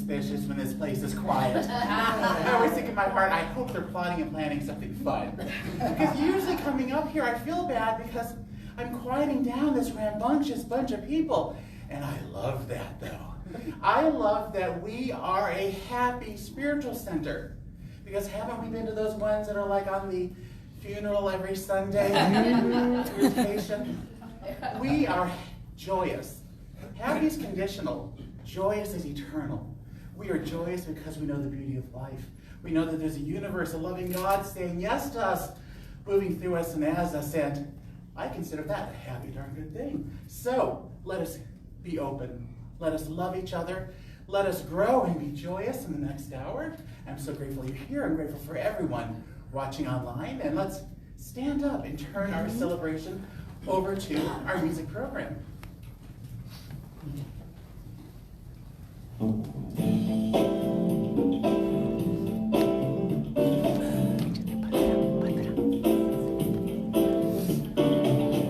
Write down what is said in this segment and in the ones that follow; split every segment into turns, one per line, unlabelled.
suspicious when this place is quiet. I always think in my heart, I hope they're plotting and planning something fun. Because usually coming up here, I feel bad because I'm quieting down this rambunctious bunch of people. And I love that, though. I love that we are a happy spiritual center. Because haven't we been to those ones that are like on the funeral every Sunday? Irritation. We are joyous. Happy is conditional. Joyous is eternal. We are joyous because we know the beauty of life. We know that there's a universe, a loving God saying yes to us, moving through us and as us, and I consider that a happy, darn good thing. So, let us be open. Let us love each other. Let us grow and be joyous in the next hour. I'm so grateful you're here. I'm grateful for everyone watching online. And let's stand up and turn our celebration over to our music program.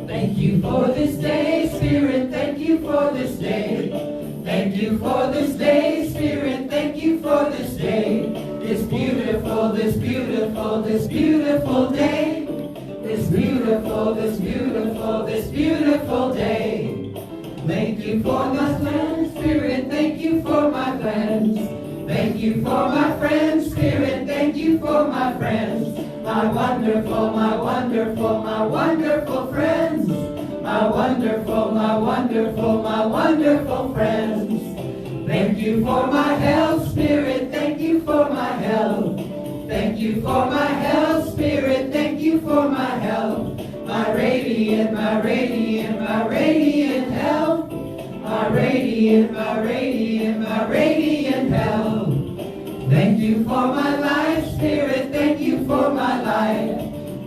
Thank you for this day, Spirit. Thank you for this day. Thank you for this day, Spirit. Thank you for this day. This beautiful, this beautiful, this beautiful day. This beautiful, this beautiful, this beautiful day. Thank you for my friends, Spirit. Thank you for my friends. Thank you for my friends, Spirit. Thank you for my friends. My wonderful, my wonderful, my wonderful friends. My wonderful, my wonderful, my wonderful friends. Thank you for my health, Spirit. Thank you for my health. Thank you for my health, Spirit. Thank you for my health. My radiant, my radiant, my radiant health. My radiant, my radiant, my radiant health. Thank you for my life, Spirit. Thank you for my life.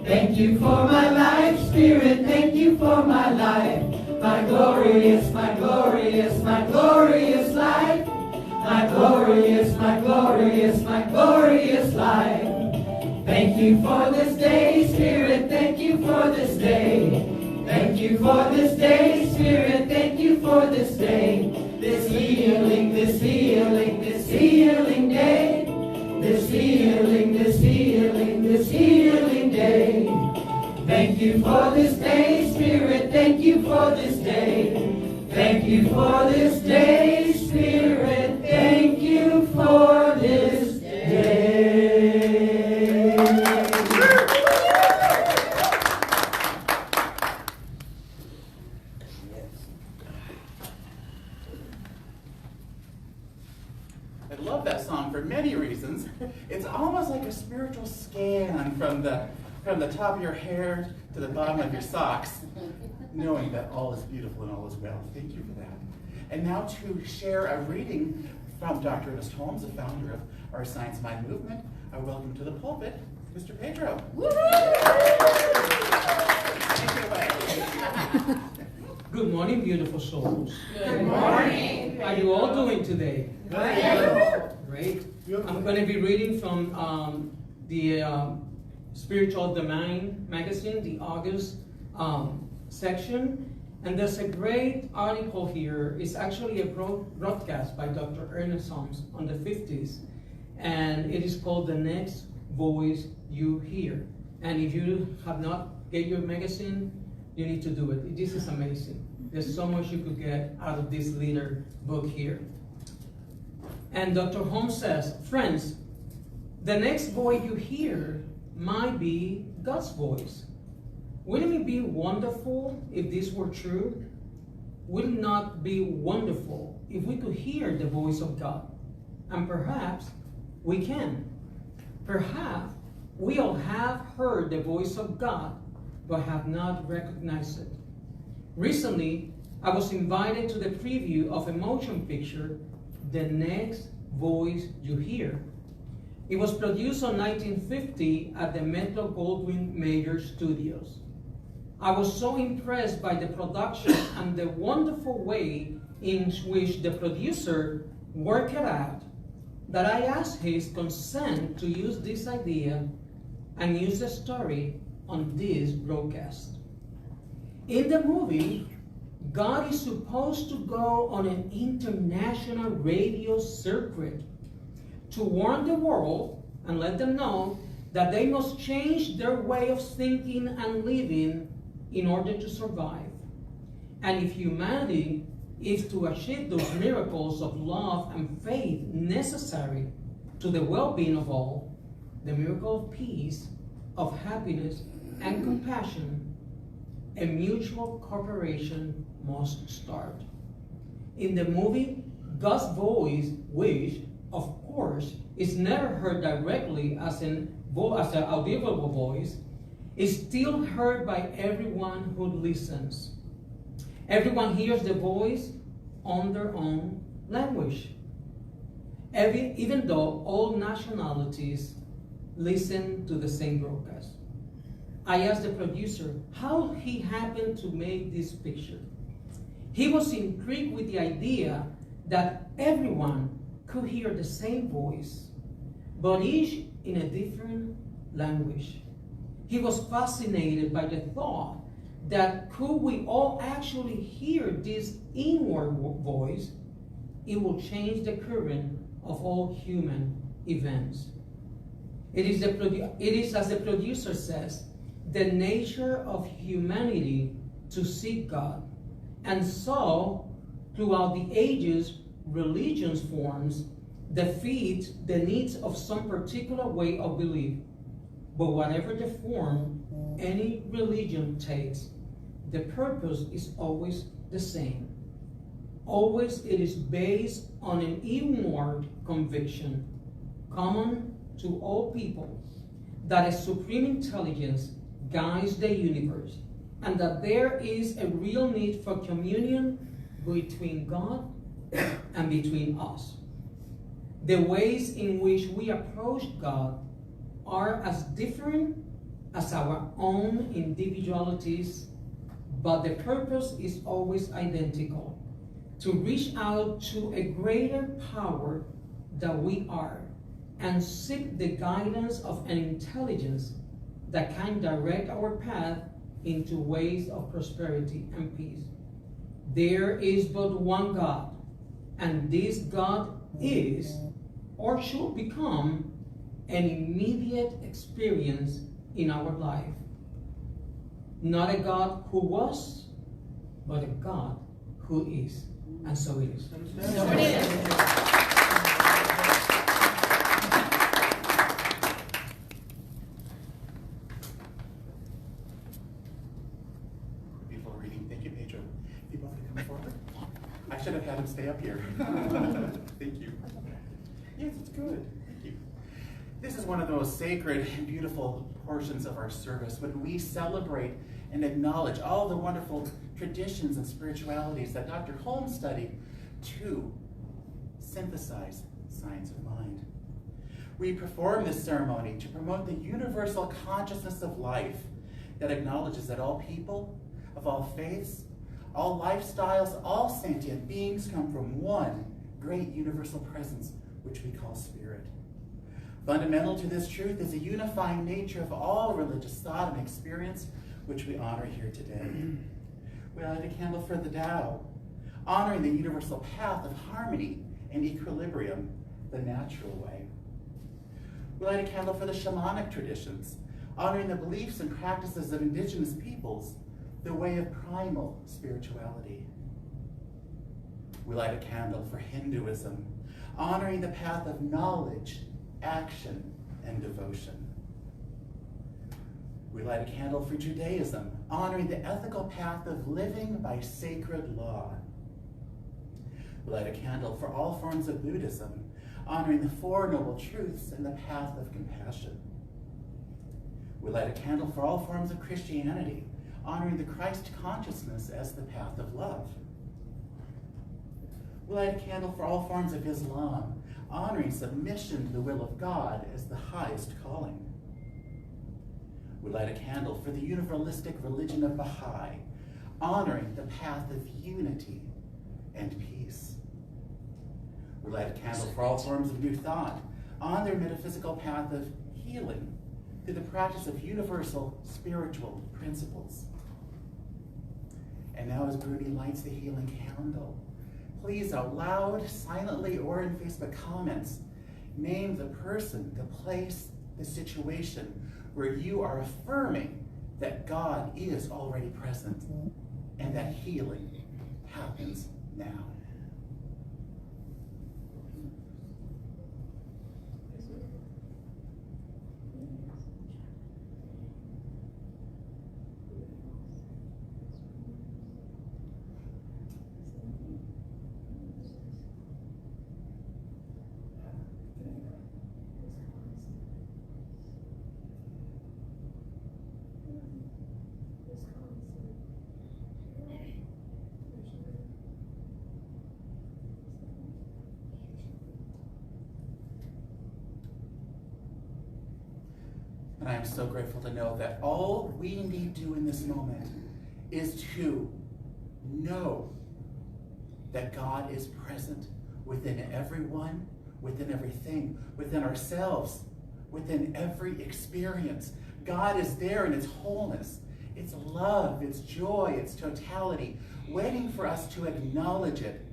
Thank you for my life, Spirit. Thank you for my life. My glorious, my glorious, my glorious life. My glorious, my glorious, my glorious life. Thank you for this day, Spirit. Thank you for this day. Thank you for this day, Spirit. Thank you for this day. This healing, this healing, this healing day. This healing, this healing, this healing day. Thank you for this day, Spirit. Thank you for this day. Thank you for this day, Spirit. Thank you for this day.
I love that song for many reasons. It's almost like a spiritual scan from the top of your hair to the bottom of your socks, knowing that all is beautiful and all is well. Thank you for that. And now to share a reading from Dr. Ernest Holmes, the founder of our Science Mind movement, I welcome to the pulpit, Mr. Pedro.
Good morning, beautiful souls.
Good morning.
How are you all doing today?
Good.
Great. I'm going to be reading from the Spiritual Domain magazine, the August section. And there's a great article here. It's actually a broadcast by Dr. Ernest Holmes on the 50s. And it is called The Next Voice You Hear. And if you have not get your magazine, you need to do it. This is amazing. There's so much you could get out of this little book here. And Dr. Holmes says, friends, the next voice you hear might be God's voice. Wouldn't it be wonderful if this were true? Would it not be wonderful if we could hear the voice of God? And perhaps we can. Perhaps we all have heard the voice of God, but have not recognized it. Recently, I was invited to the preview of a motion picture, The Next Voice You Hear. It was produced in 1950 at the Metro-Goldwyn-Mayer Studios. I was so impressed by the production and the wonderful way in which the producer worked it out that I asked his consent to use this idea and use the story on this broadcast. In the movie, God is supposed to go on an international radio circuit to warn the world and let them know that they must change their way of thinking and living in order to survive. And if humanity is to achieve those miracles of love and faith necessary to the well-being of all, the miracle of peace, of happiness, and compassion, a mutual cooperation must start. In the movie, God's voice, which, of course, is never heard directly as an audible voice, is still heard by everyone who listens. Everyone hears the voice on their own language, even though all nationalities listen to the same broadcast. I asked the producer how he happened to make this picture. He was intrigued with the idea that everyone could hear the same voice, but each in a different language. He was fascinated by the thought that could we all actually hear this inward voice, it will change the current of all human events. It is, as the producer says, the nature of humanity to seek God. And so, throughout the ages, religions forms defeat the needs of some particular way of belief. But whatever the form any religion takes, the purpose is always the same. Always it is based on an inward conviction, common to all people, that a supreme intelligence guides the universe, and that there is a real need for communion between God and between us. The ways in which we approach God are as different as our own individualities, but the purpose is always identical: to reach out to a greater power that we are and seek the guidance of an intelligence that can direct our path into ways of prosperity and peace. There is but one God, and this God is, or should become, an immediate experience in our life. Not a God who was, but a God who is. And so it is.
So it is.
Beautiful reading. Thank you, Pedro. You both can come forward. I should have had him stay up here. Thank you. Yes, it's good. Thank you. This is one of the most sacred and beautiful portions of our service when we celebrate and acknowledge all the wonderful traditions and spiritualities that Dr. Holmes studied to synthesize science of mind. We perform this ceremony to promote the universal consciousness of life that acknowledges that all people of all faiths, all lifestyles, all sentient beings come from one great universal presence, which we call spirit. Fundamental to this truth is a unifying nature of all religious thought and experience, which we honor here today. We light a candle for the Tao, honoring the universal path of harmony and equilibrium, the natural way. We light a candle for the shamanic traditions, honoring the beliefs and practices of indigenous peoples, the way of primal spirituality. We light a candle for Hinduism, honoring the path of knowledge, action, and devotion. We light a candle for Judaism, honoring the ethical path of living by sacred law. We light a candle for all forms of Buddhism, honoring the Four Noble Truths and the path of compassion. We light a candle for all forms of Christianity, honoring the Christ consciousness as the path of love. We light a candle for all forms of Islam, honoring submission to the will of God as the highest calling. We light a candle for the universalistic religion of Baha'i, honoring the path of unity and peace. We light a candle for all forms of New Thought, on their metaphysical path of healing through the practice of universal spiritual principles. And now as Bruni lights the healing candle, please out loud, silently, or in Facebook comments, name the person, the place, the situation where you are affirming that God is already present and that healing happens now. And I am so grateful to know that all we need to do in this moment is to know that God is present within everyone, within everything, within ourselves, within every experience. God is there in its wholeness, its love, its joy, its totality, waiting for us to acknowledge it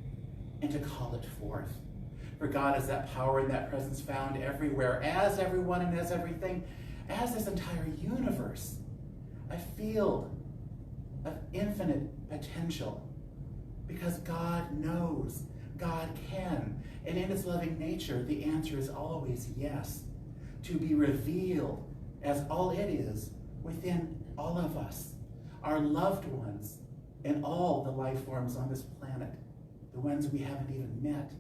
and to call it forth. For God is that power and that presence found everywhere, as everyone and as everything, as this entire universe, a field of infinite potential. Because God knows, God can, and in its loving nature, the answer is always yes, to be revealed as all it is within all of us, our loved ones, and all the life forms on this planet, the ones we haven't even met,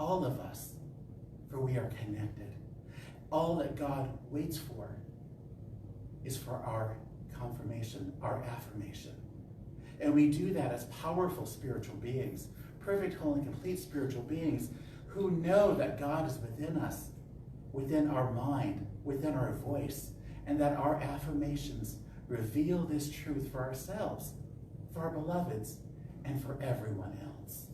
all of us, for we are connected. All that God waits for is for our confirmation, our affirmation. And we do that as powerful spiritual beings, perfect, whole, and complete spiritual beings who know that God is within us, within our mind, within our voice, and that our affirmations reveal this truth for ourselves, for our beloveds, and for everyone else.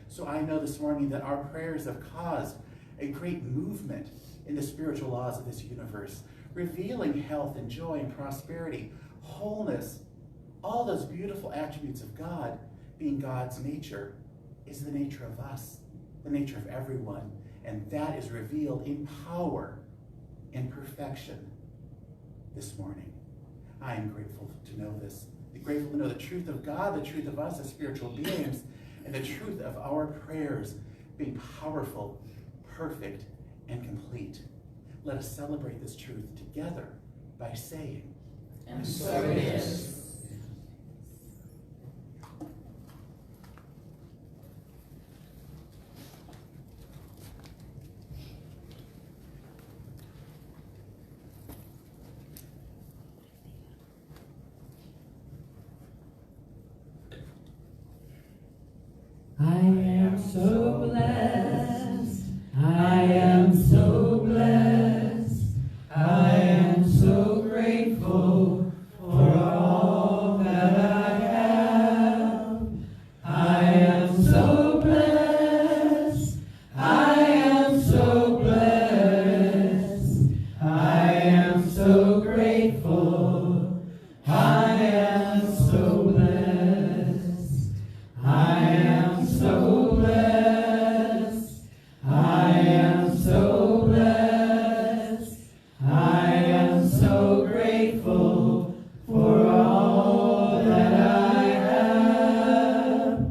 So I know this morning that our prayers have caused a great movement in the spiritual laws of this universe, revealing health and joy and prosperity, wholeness, all those beautiful attributes of God. Being God's nature is the nature of us, the nature of everyone, and that is revealed in power, in perfection this morning. I am grateful to know this, grateful to know the truth of God, the truth of us as spiritual beings, and the truth of our prayers being powerful, perfect, and complete. Let us celebrate this truth together by saying,
and so it is. I am so blessed. I am so blessed. I am so grateful for all that I have. I am so blessed. I am so blessed. I am so grateful. I am so blessed. I am so blessed. I am so blessed. I am so grateful for all that I have.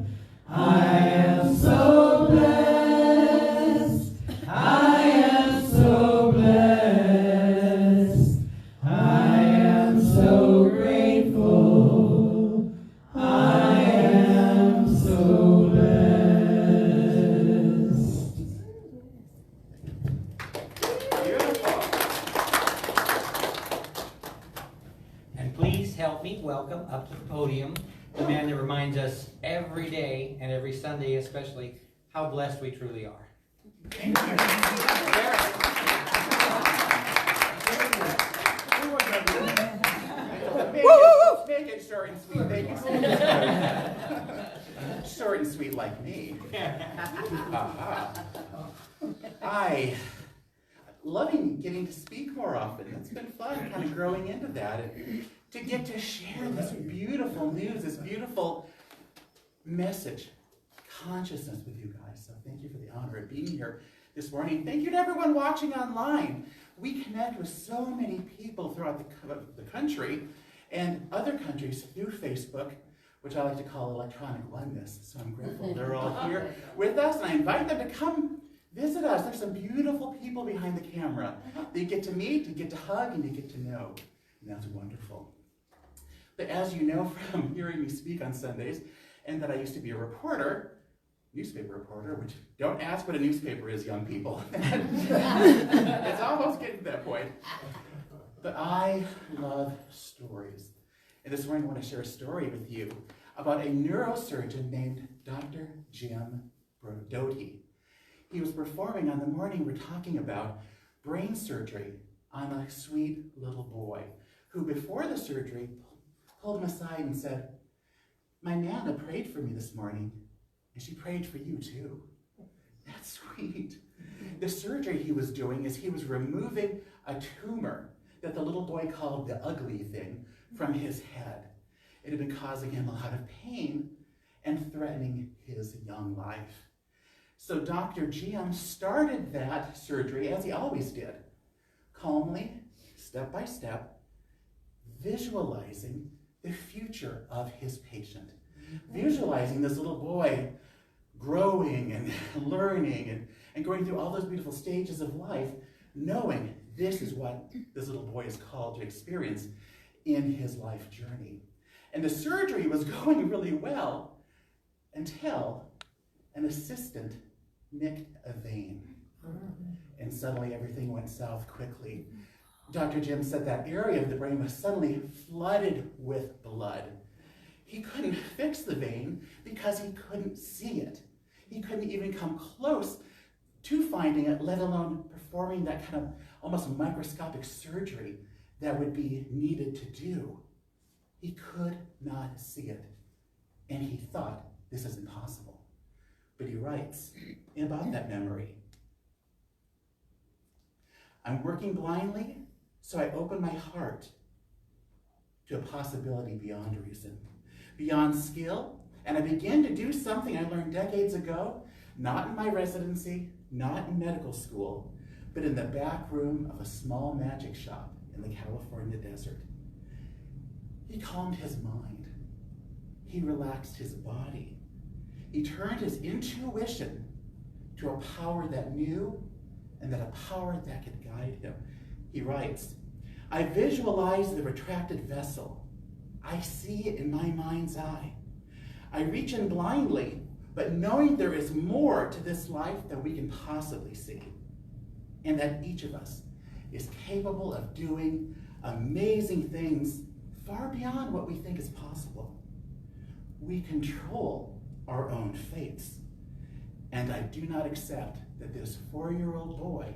I am so blessed. I am so blessed. I am so grateful. I am so blessed.
And please help me welcome up to the podium the man that reminds us every day, and every Sunday especially, how blessed we truly are.
Thank you. Make it short and sweet. Make it short and sweet like me. I loving getting to speak more often. It's been fun kind of growing into that, and to get to share this beautiful news, this beautiful message, consciousness with you guys. So thank you for the honor of being here this morning. Thank you to everyone watching online. We connect with so many people throughout the country and other countries through Facebook, which I like to call electronic oneness. So I'm grateful they're all here with us, and I invite them to come visit us. There's some beautiful people behind the camera that you get to meet, you get to hug, and you get to know. And that's wonderful. But as you know from hearing me speak on Sundays, and that I used to be a reporter, newspaper reporter, which don't ask what a newspaper is, young people. It's almost getting to that point. But I love stories. And this morning I want to share a story with you about a neurosurgeon named Dr. Jim Doty. He was performing on the morning we're talking about brain surgery on a sweet little boy who before the surgery pulled him aside and said, "My Nana prayed for me this morning, and she prayed for you too." That's sweet. The surgery he was doing is he was removing a tumor that the little boy called the ugly thing from his head. It had been causing him a lot of pain and threatening his young life. So Dr. Jim started that surgery, as he always did, calmly, step by step, visualizing the future of his patient. Visualizing this little boy growing and learning and going through all those beautiful stages of life, knowing this is what this little boy is called to experience in his life journey. And the surgery was going really well until an assistant nicked a vein. And suddenly everything went south quickly. Dr. Jim said that area of the brain was suddenly flooded with blood. He couldn't fix the vein because he couldn't see it. He couldn't even come close to finding it, let alone performing that kind of almost microscopic surgery that would be needed to do. He could not see it, and he thought this is impossible. But he writes about that memory. "I'm working blindly, so I open my heart to a possibility beyond reason, beyond skill, and I begin to do something I learned decades ago, not in my residency, not in medical school, but in the back room of a small magic shop in the California desert." He calmed his mind. He relaxed his body. He turned his intuition to a power that knew and that a power that could guide him. He writes, "I visualize the retracted vessel. I see it in my mind's eye. I reach in blindly, but knowing there is more to this life than we can possibly see, and that each of us is capable of doing amazing things far beyond what we think is possible. We control our own fates, and I do not accept that this 4-year-old boy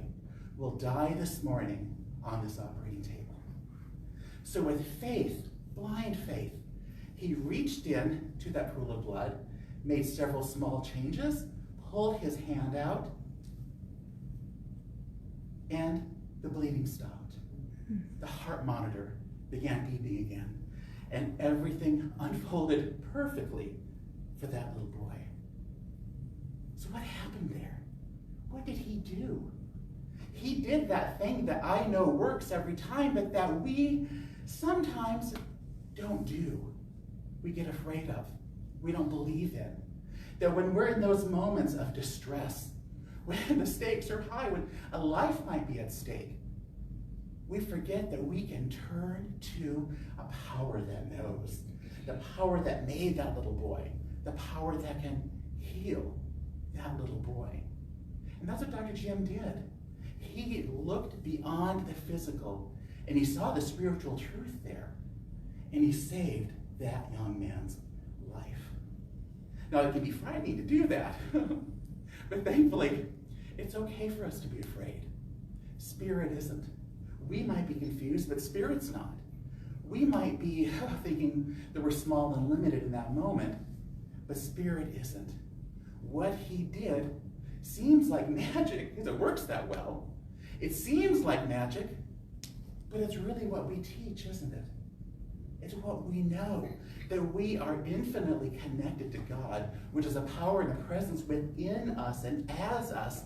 will die this morning on this operating table." So with faith, blind faith, he reached in to that pool of blood, made several small changes, pulled his hand out, and the bleeding stopped. The heart monitor began beeping again, and everything unfolded perfectly for that little boy. So what happened there? What did he do? He did that thing that I know works every time, but that we sometimes don't do. We get afraid of, we don't believe in. That when we're in those moments of distress, when the stakes are high, when a life might be at stake, we forget that we can turn to a power that knows, the power that made that little boy, the power that can heal that little boy. And that's what Dr. Jim did. He looked beyond the physical, and he saw the spiritual truth there, and he saved that young man's life. Now, it can be frightening to do that, but thankfully, it's okay for us to be afraid. Spirit isn't. We might be confused, but Spirit's not. We might be thinking that we're small and limited in that moment, but Spirit isn't. What he did seems like magic, because it works that well. It seems like magic, but it's really what we teach, isn't it? It's what we know, that we are infinitely connected to God, which is a power and a presence within us and as us.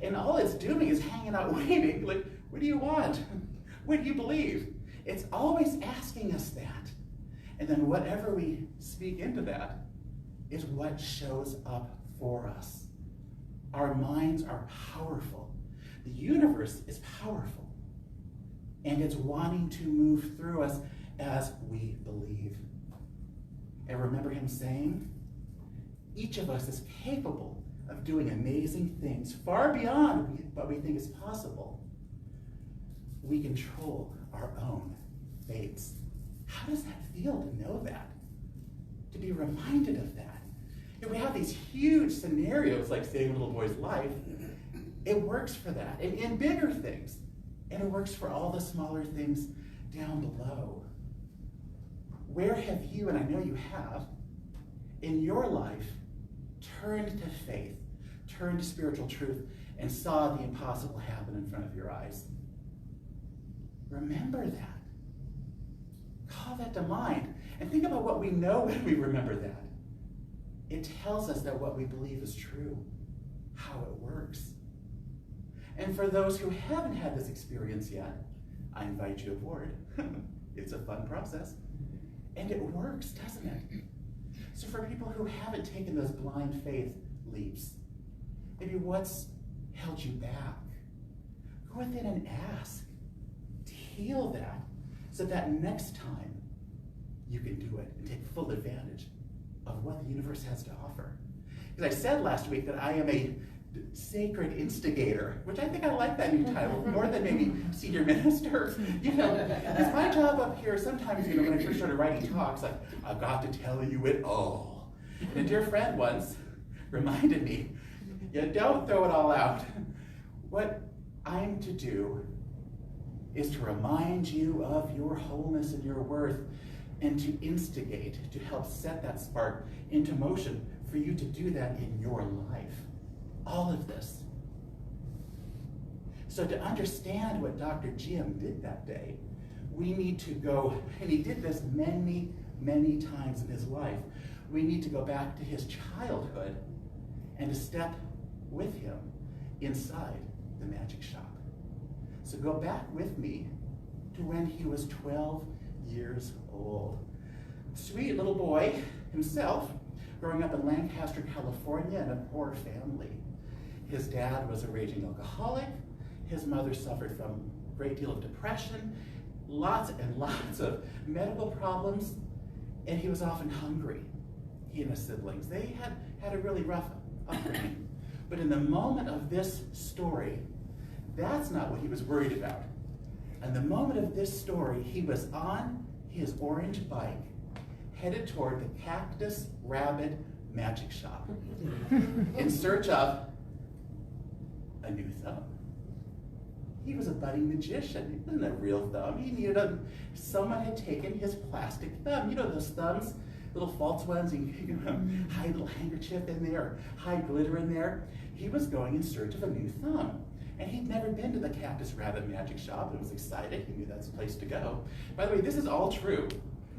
And all it's doing is hanging out waiting, like, what do you want? What do you believe? It's always asking us that. And then whatever we speak into that is what shows up for us. Our minds are powerful. The universe is powerful. And it's wanting to move through us as we believe. And remember him saying, each of us is capable of doing amazing things far beyond what we think is possible. We control our own fates. How does that feel to know that? To be reminded of that? If we have these huge scenarios like saving a little boy's life, it works for that. And in bigger things. And it works for all the smaller things down below. Where have you, and I know you have, in your life, turned to faith, turned to spiritual truth, and saw the impossible happen in front of your eyes? Remember that. Call that to mind. And think about what we know when we remember that. It tells us that what we believe is true, how it works. And for those who haven't had this experience yet, I invite you aboard. It's a fun process. And it works, doesn't it? So for people who haven't taken those blind faith leaps, maybe what's held you back? Go within and ask to heal that so that next time you can do it and take full advantage of what the universe has to offer. Because I said last week that I am a sacred instigator, which I think I like that new title more than maybe senior minister. You know, it's my job up here. Sometimes, you know, when I first started writing talks, like, I've got to tell you it all. And a dear friend once reminded me, you don't throw it all out. What I'm to do is to remind you of your wholeness and your worth, and to instigate, to help set that spark into motion for you to do that in your life. All of this. So to understand what Dr. Jim did that day, we need to go, and he did this many, many times in his life, we need to go back to his childhood and to step with him inside the magic shop. So go back with me to when he was 12 years old. Sweet little boy himself, growing up in Lancaster, California in a poor family. His dad was a raging alcoholic. His mother suffered from a great deal of depression, lots and lots of medical problems, and he was often hungry. He and his siblings, they had a really rough upbringing. But in the moment of this story, that's not what he was worried about. In the moment of this story, he was on his orange bike, headed toward the Cactus Rabbit Magic Shop in search of a new thumb. He was a budding magician. He wasn't a real thumb. He needed someone had taken his plastic thumb. You know those thumbs, little false ones, and you know, hide a little handkerchief in there, or hide glitter in there. He was going in search of a new thumb. And he'd never been to the Cactus Rabbit Magic Shop and was excited. He knew that's the place to go. By the way, this is all true.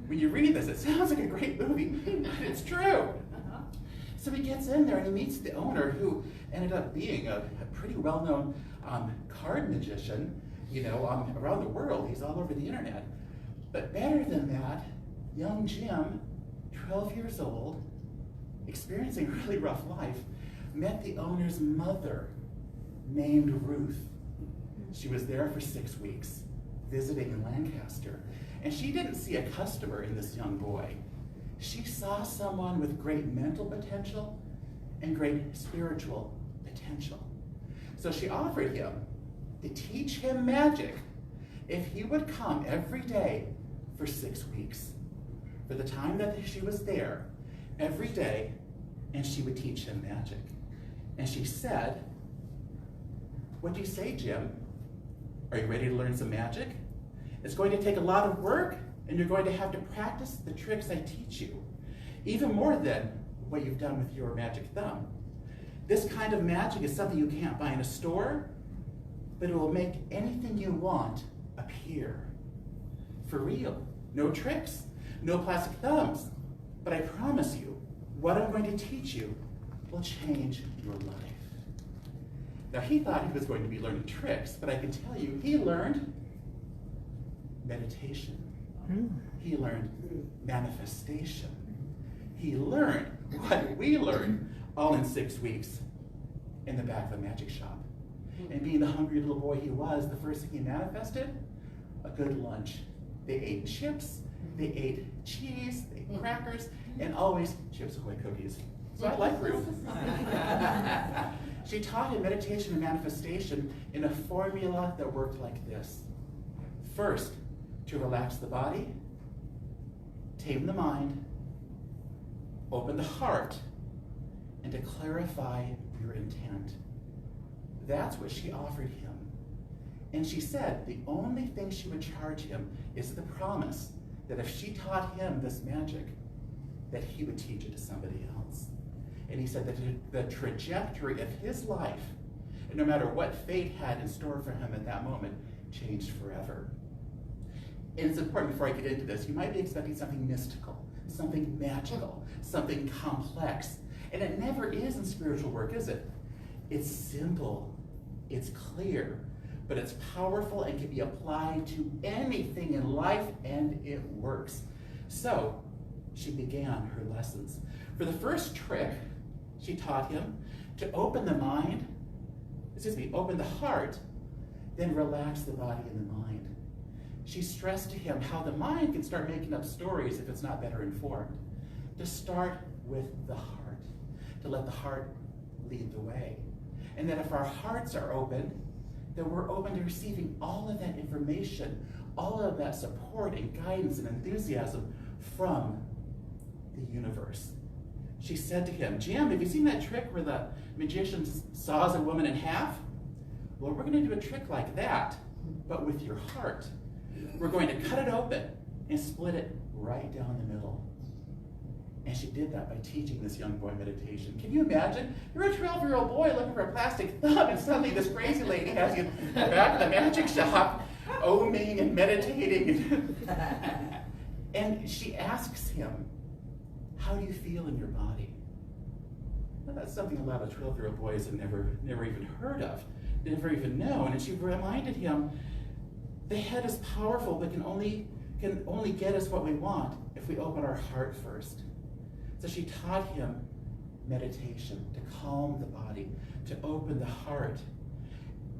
When you read this, it sounds like a great movie, but it's true. So he gets in there and he meets the owner, who ended up being a pretty well-known card magician, you know, around the world. He's all over the internet. But better than that, young Jim, 12 years old, experiencing a really rough life, met the owner's mother, named Ruth. She was there for 6 weeks, visiting in Lancaster. And she didn't see a customer in this young boy. She saw someone with great mental potential and great spiritual potential. So she offered him to teach him magic if he would come every day for 6 weeks. For the time that she was there, every day, and she would teach him magic. And she said, "What do you say, Jim? Are you ready to learn some magic? It's going to take a lot of work, and you're going to have to practice the tricks I teach you, even more than what you've done with your magic thumb. This kind of magic is something you can't buy in a store, but it will make anything you want appear. For real, no tricks. no plastic thumbs. But I promise you, what I'm going to teach you will change your life. Now, he thought he was going to be learning tricks, but I can tell you, he learned meditation. He learned manifestation. He learned what we learned all in 6 weeks in the back of a magic shop. And being the hungry little boy he was, the first thing he manifested, a good lunch. They ate chips, they ate cheese, they ate crackers, and always Chips Ahoy cookies. So I like Ruth. She taught him meditation and manifestation in a formula that worked like this. First, to relax the body, tame the mind, open the heart, and to clarify your intent. That's what she offered him. And she said the only thing she would charge him is the promise that if she taught him this magic, that he would teach it to somebody else. And he said that the trajectory of his life, and no matter what fate had in store for him at that moment, changed forever. And it's important, before I get into this, you might be expecting something mystical, something magical, something complex. And it never is in spiritual work, is it? It's simple, it's clear, but it's powerful and can be applied to anything in life, and it works. So she began her lessons. For the first trick, she taught him to open the mind, open the heart, then relax the body and the mind. She stressed to him how the mind can start making up stories if it's not better informed. To start with the heart, to let the heart lead the way. And that if our hearts are open, then we're open to receiving all of that information, all of that support and guidance and enthusiasm from the universe. She said to him, Jim, have you seen that trick where the magician saws a woman in half? Well, we're going to do a trick like that, but with your heart. We're going to cut it open and split it right down the middle. And she did that by teaching this young boy meditation. Can you imagine? You're a 12-year-old boy looking for a plastic thumb, and suddenly this crazy lady has you in the back of the magic shop, oming and meditating. And she asks him, how do you feel in your body? Now, that's something a lot of 12-year-old boys have never even heard of, never even known. And she reminded him, the head is powerful, but can only get us what we want if we open our heart first. So she taught him meditation, to calm the body, to open the heart.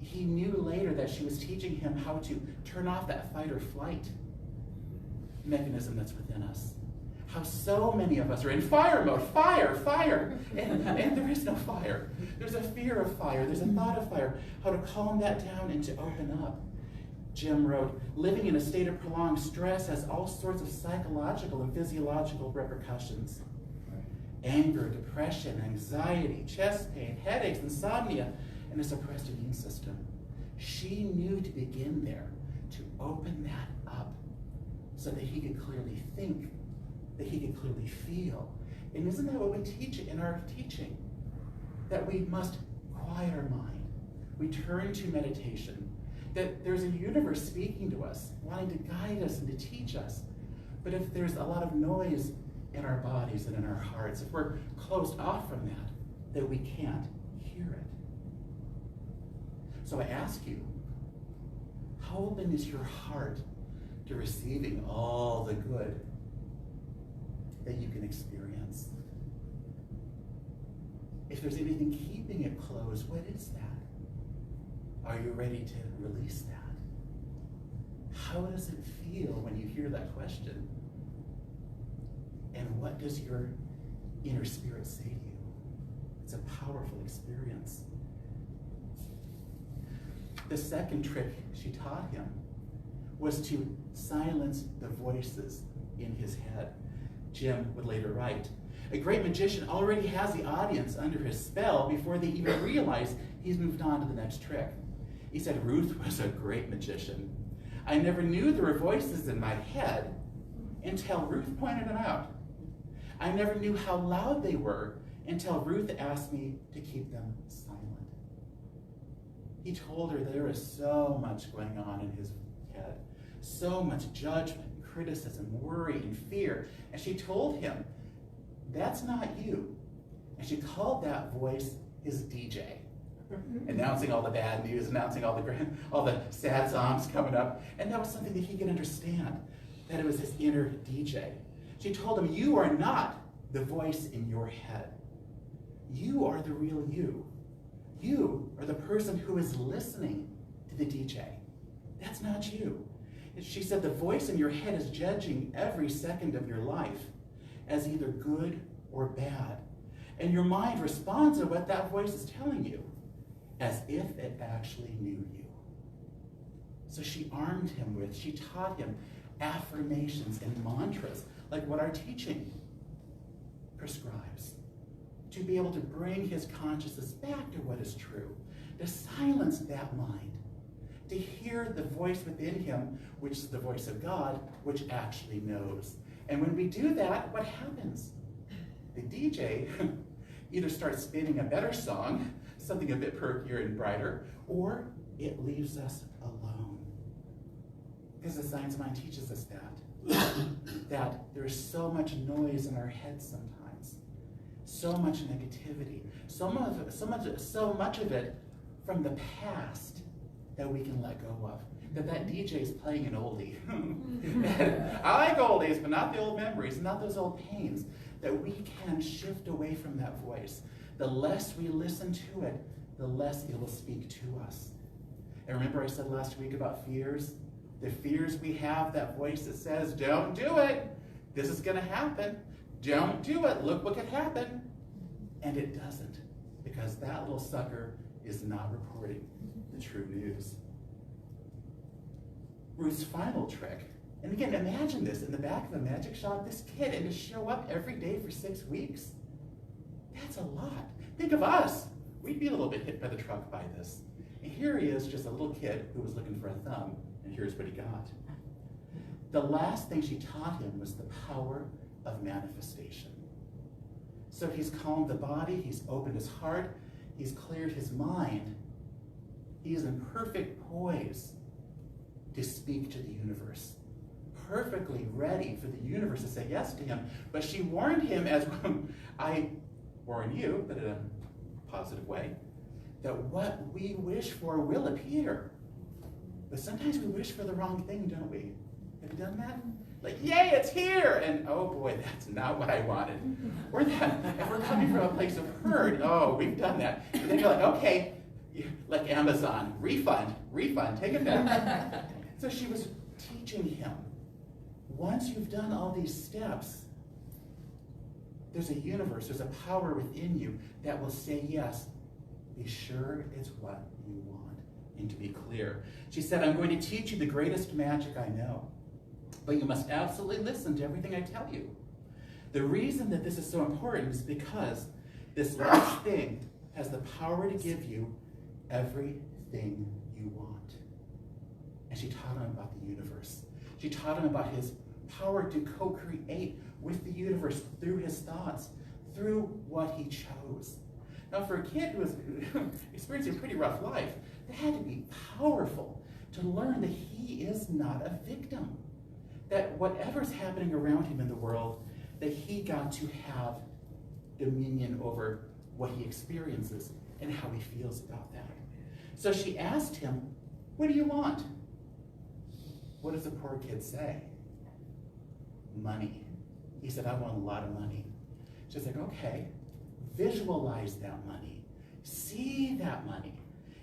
He knew later that she was teaching him how to turn off that fight or flight mechanism that's within us. How so many of us are in fire mode, fire, and there is no fire. There's a fear of fire, there's a thought of fire. How to calm that down and to open up. Jim wrote, living in a state of prolonged stress has all sorts of psychological and physiological repercussions. Anger, depression, anxiety, chest pain, headaches, insomnia, and a suppressed immune system. She knew to begin there, to open that up so that he could clearly think, that he could clearly feel. And isn't that what we teach in our teaching? That we must quiet our mind. We turn to meditation. That there's a universe speaking to us, wanting to guide us and to teach us. But if there's a lot of noise in our bodies and in our hearts, if we're closed off from that we can't hear it. So I ask you, how open is your heart to receiving all the good that you can experience? If there's anything keeping it closed, what is that? Are you ready to release that? How does it feel when you hear that question? And what does your inner spirit say to you? It's a powerful experience. The second trick she taught him was to silence the voices in his head. Jim would later write, a great magician already has the audience under his spell before they even realize he's moved on to the next trick. He said, Ruth was a great magician. I never knew there were voices in my head until Ruth pointed them out. I never knew how loud they were until Ruth asked me to keep them silent. He told her there is so much going on in his head, so much judgment, criticism, worry, and fear. And she told him, that's not you. And she called that voice his DJ, announcing all the bad news, announcing all the sad songs coming up. And that was something that he could understand, that it was his inner DJ. She told him, you are not the voice in your head. You are the real you. You are the person who is listening to the DJ. That's not you. She said the voice in your head is judging every second of your life as either good or bad. And your mind responds to what that voice is telling you as if it actually knew you. So she armed him with, she taught him affirmations and mantras, like what our teaching prescribes, to be able to bring his consciousness back to what is true, to silence that mind, to hear the voice within him, which is the voice of God, which actually knows. And when we do that, what happens? The DJ either starts spinning a better song, something a bit perkier and brighter, or it leaves us alone. Because the science mind teaches us that there's so much noise in our heads sometimes, so much negativity, so much of it from the past that we can let go of. That DJ is playing an oldie. I like oldies, but not the old memories, not those old pains. That we can shift away from that voice. The less we listen to it, the less it will speak to us. And remember I said last week about fears? The fears we have, that voice that says, don't do it. This is going to happen. Don't do it. Look what could happen. And it doesn't, because that little sucker is not reporting the true news. Ruth's final trick, and again, imagine this, in the back of a magic shop, this kid, and to show up every day for 6 weeks. That's a lot. Think of us. We'd be a little bit hit by the truck by this. And here he is, just a little kid who was looking for a thumb, and here's what he got. The last thing she taught him was the power of manifestation. So he's calmed the body, he's opened his heart, he's cleared his mind. He is in perfect poise to speak to the universe, perfectly ready for the universe to say yes to him. But she warned him, as I warn you, but in a positive way, that what we wish for will appear. But sometimes we wish for the wrong thing, don't we? Have you done that? Like, yay, it's here! And oh boy, that's not what I wanted. Or that, if we're coming from a place of hurt, oh, we've done that. And then you're like, okay, like Amazon, refund, take it back. So she was teaching him, once you've done all these steps, there's a universe, there's a power within you that will say yes. Be sure it's what you want, and to be clear. She said, I'm going to teach you the greatest magic I know, but you must absolutely listen to everything I tell you. The reason that this is so important is because this last thing has the power to give you everything you want. And she taught him about the universe. She taught him about his power to co-create with the universe through his thoughts, through what he chose. Now, for a kid who was experiencing a pretty rough life, that had to be powerful to learn that he is not a victim. That whatever's happening around him in the world, that he got to have dominion over what he experiences and how he feels about that. So she asked him, what do you want? What does the poor kid say? Money. He said, I want a lot of money. She's like, okay, visualize that money. See that money.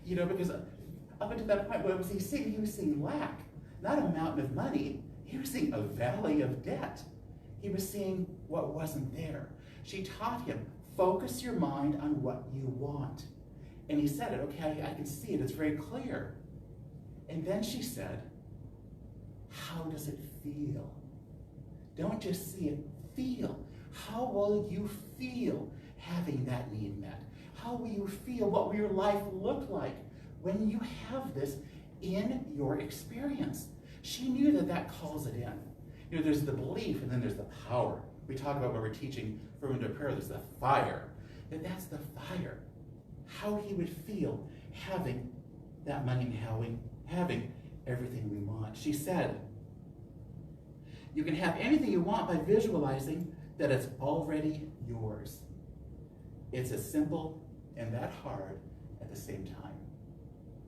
You know, because up until that point, what was he seeing? He was seeing lack, not a mountain of money. He was seeing a valley of debt. He was seeing what wasn't there. She taught him, focus your mind on what you want. And he said it, okay, I can see it, it's very clear. And then she said, how does it feel? Don't just see it, feel. How will you feel having that need met? How will you feel? What will your life look like when you have this in your experience? She knew that that calls it in. You know, there's the belief and then there's the power. We talk about when we're teaching from into prayer, there's the fire. That's the fire. How he would feel having that money and having everything we want. She said, You can have anything you want by visualizing that it's already yours. It's as simple and that hard at the same time.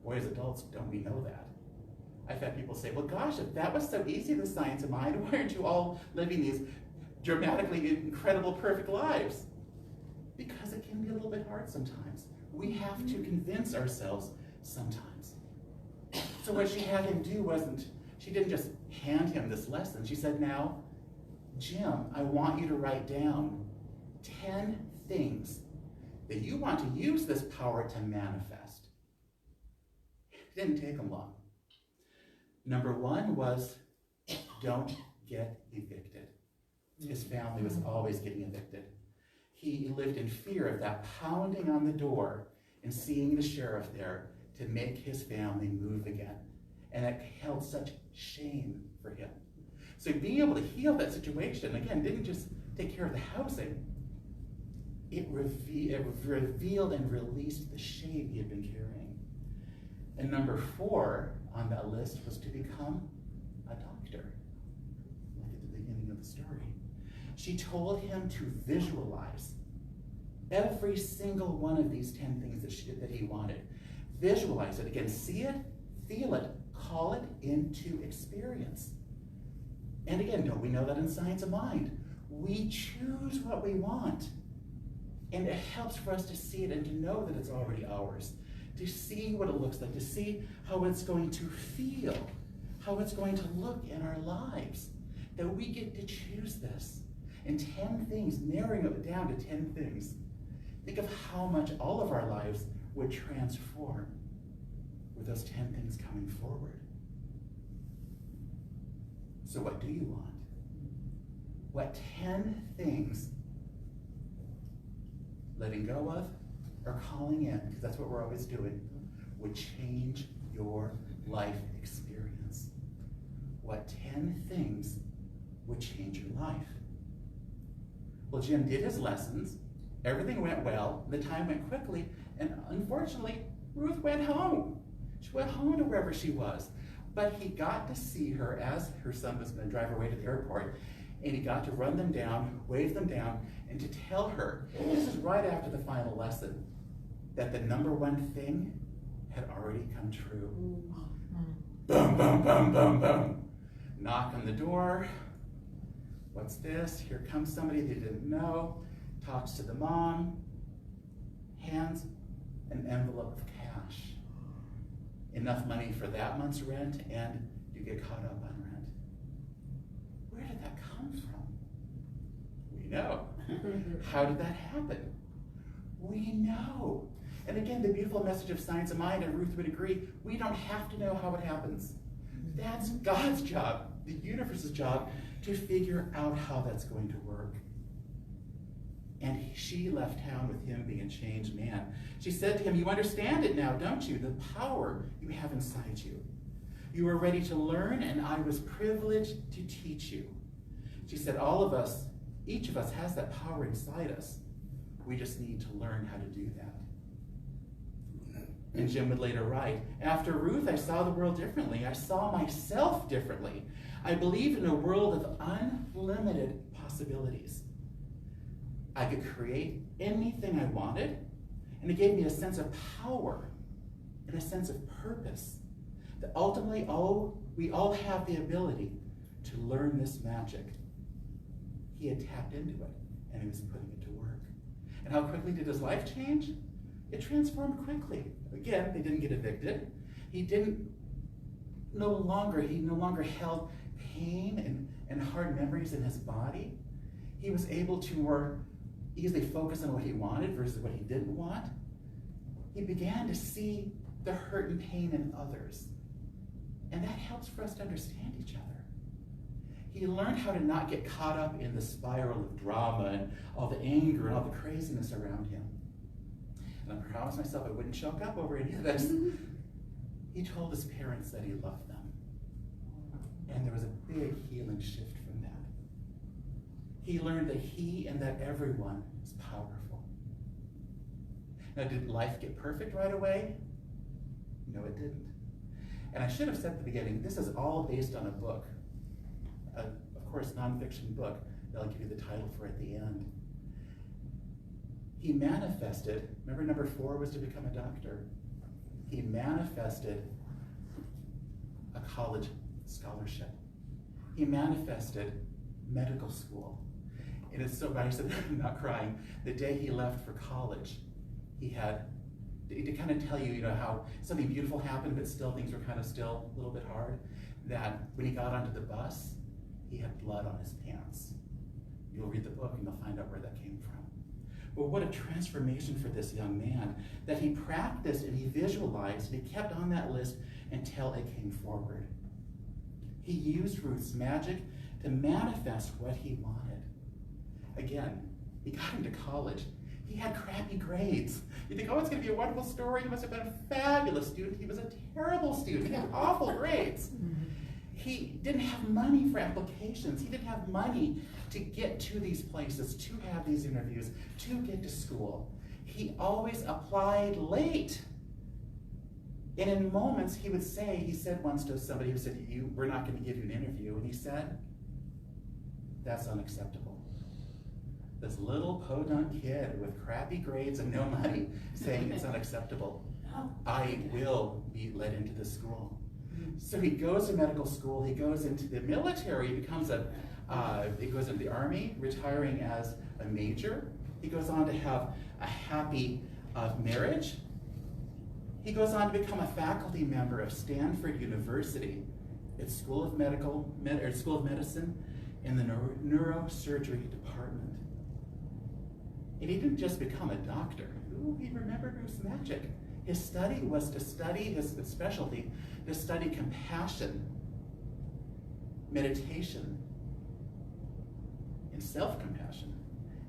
Boy, as adults, don't we know that? I've had people say, well, gosh, if that was so easy, the science of mind, why aren't you all living these dramatically incredible, perfect lives? Because it can be a little bit hard sometimes. We have to convince ourselves sometimes. So what she had him do wasn't, she didn't just hand him this lesson. She said, now, Jim, I want you to write down 10 things that you want to use this power to manifest. It didn't take him long. Number 1 was, don't get evicted. His family was always getting evicted. He lived in fear of that pounding on the door and seeing the sheriff there to make his family move again. And it held such shame for him. So being able to heal that situation, again, didn't just take care of the housing. It revealed and released the shame he had been carrying. And number 4 on that list was to become a doctor, like at the beginning of the story. She told him to visualize every single one of these 10 things that he wanted. Visualize it. Again, see it, feel it, call it into experience. And again, don't we know that in science of mind? We choose what we want. And it helps for us to see it and to know that it's already ours. To see what it looks like, to see how it's going to feel, how it's going to look in our lives. That we get to choose this. And 10 things, narrowing it down to 10 things. Think of how much all of our lives would transform with those 10 things coming forward. So what do you want? What 10 things, letting go of or calling in, because that's what we're always doing, would change your life experience? What 10 things would change your life? Well, Jim did his lessons. Everything went well. The time went quickly. And unfortunately, Ruth went home. She went home to wherever she was. But he got to see her as her son was going to drive her away to the airport. And he got to run them down, wave them down, and to tell her, this is right after the final lesson, that the number 1 thing had already come true. Boom, boom, boom, boom, boom. Knock on the door. What's this? Here comes somebody they didn't know. Talks to the mom. Hands an envelope of cash. Enough money for that month's rent, and you get caught up on rent. Where did that come from? We know. How did that happen? We know. And again, the beautiful message of science of mind, and Ruth would agree, we don't have to know how it happens. That's God's job, the universe's job, to figure out how that's going to work. And she left town with him being a changed man. She said to him, you understand it now, don't you? The power you have inside you. You were ready to learn, and I was privileged to teach you. She said, all of us, each of us has that power inside us. We just need to learn how to do that. And Jim would later write, after Ruth, I saw the world differently. I saw myself differently. I believed in a world of unlimited possibilities. I could create anything I wanted, and it gave me a sense of power and a sense of purpose. That ultimately, we all have the ability to learn this magic. He had tapped into it, and he was putting it to work. And how quickly did his life change? It transformed quickly. Again, they didn't get evicted. He no longer held pain and hard memories in his body. He was able to more easily focus on what he wanted versus what he didn't want. He began to see the hurt and pain in others. And that helps for us to understand each other. He learned how to not get caught up in the spiral of drama and all the anger and all the craziness around him. And I promised myself I wouldn't choke up over any of this. He told his parents that he loved them. And there was a big healing shift from that. He learned that he and that everyone is powerful. Now, did life get perfect right away? No, it didn't. And I should have said at the beginning, this is all based on a book. Of course, nonfiction book that I'll give you the title for at the end. He manifested, remember number 4 was to become a doctor. He manifested a college scholarship. He manifested medical school. And it's so bad, I said, I'm not crying. The day he left for college, he had, to kind of tell you, how something beautiful happened, but still things were kind of still a little bit hard, that when he got onto the bus, he had blood on his pants. You'll read the book and you'll find out where that came from. But what a transformation for this young man, that he practiced and he visualized and he kept on that list until it came forward. He used Ruth's magic to manifest what he wanted. Again, he got into college. He had crappy grades. You think, oh, it's going to be a wonderful story. He must have been a fabulous student. He was a terrible student. He had awful grades. He didn't have money for applications. He didn't have money to get to these places, to have these interviews, to get to school. He always applied late. And in moments, he said once to somebody who said, we're not going to give you an interview. And he said, that's unacceptable. This little podunk kid with crappy grades and no money saying it's unacceptable. I will be let into this school. So he goes to medical school, he goes into the military, he goes into the army, retiring as a major. He goes on to have a happy marriage. He goes on to become a faculty member of Stanford University, its School of Medicine in the neurosurgery department. And he didn't just become a doctor. Ooh, he remembered Ruth's magic. His study was to study, his specialty, to study compassion, meditation, and self-compassion,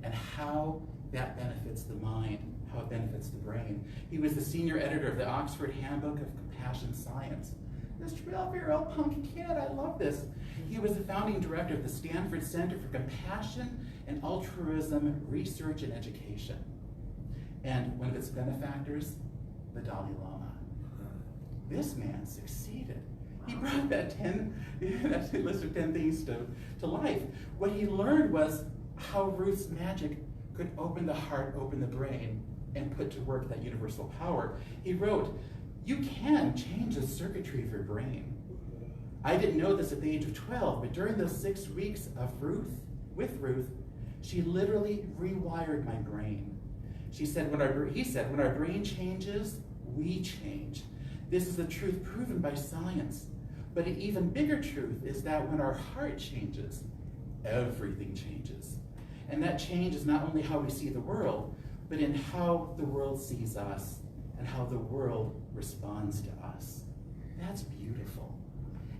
and how that benefits the mind, how it benefits the brain. He was the senior editor of the Oxford Handbook of Compassion Science. This 12-year-old punk kid, I love this. He was the founding director of the Stanford Center for Compassion and Altruism Research and Education. And one of its benefactors, the Dalai Lama. This man succeeded. He brought that list of 10 things to life. What he learned was how Ruth's magic could open the heart, open the brain, and put to work that universal power. He wrote, you can change the circuitry of your brain. I didn't know this at the age of 12, but during those 6 weeks with Ruth, she literally rewired my brain. He said, when our brain changes, we change. This is the truth proven by science. But an even bigger truth is that when our heart changes, everything changes. And that change is not only how we see the world, but in how the world sees us and how the world responds to us. That's beautiful.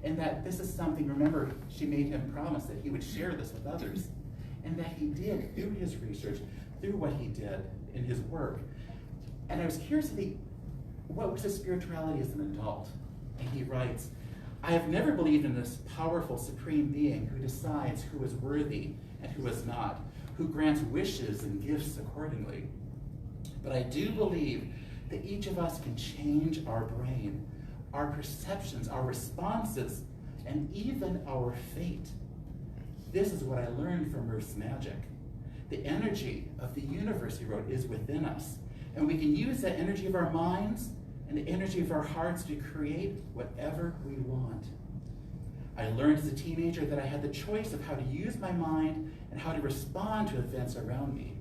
And that this is something, remember, she made him promise that he would share this with others. And that he did through his research, through what he did in his work. And I was curious to see, what was his spirituality as an adult? And he writes, I have never believed in this powerful supreme being who decides who is worthy and who is not, who grants wishes and gifts accordingly. But I do believe that each of us can change our brain, our perceptions, our responses, and even our fate. This is what I learned from Ruth's magic. The energy of the universe, he wrote, is within us. And we can use that energy of our minds and the energy of our hearts to create whatever we want. I learned as a teenager that I had the choice of how to use my mind and how to respond to events around me.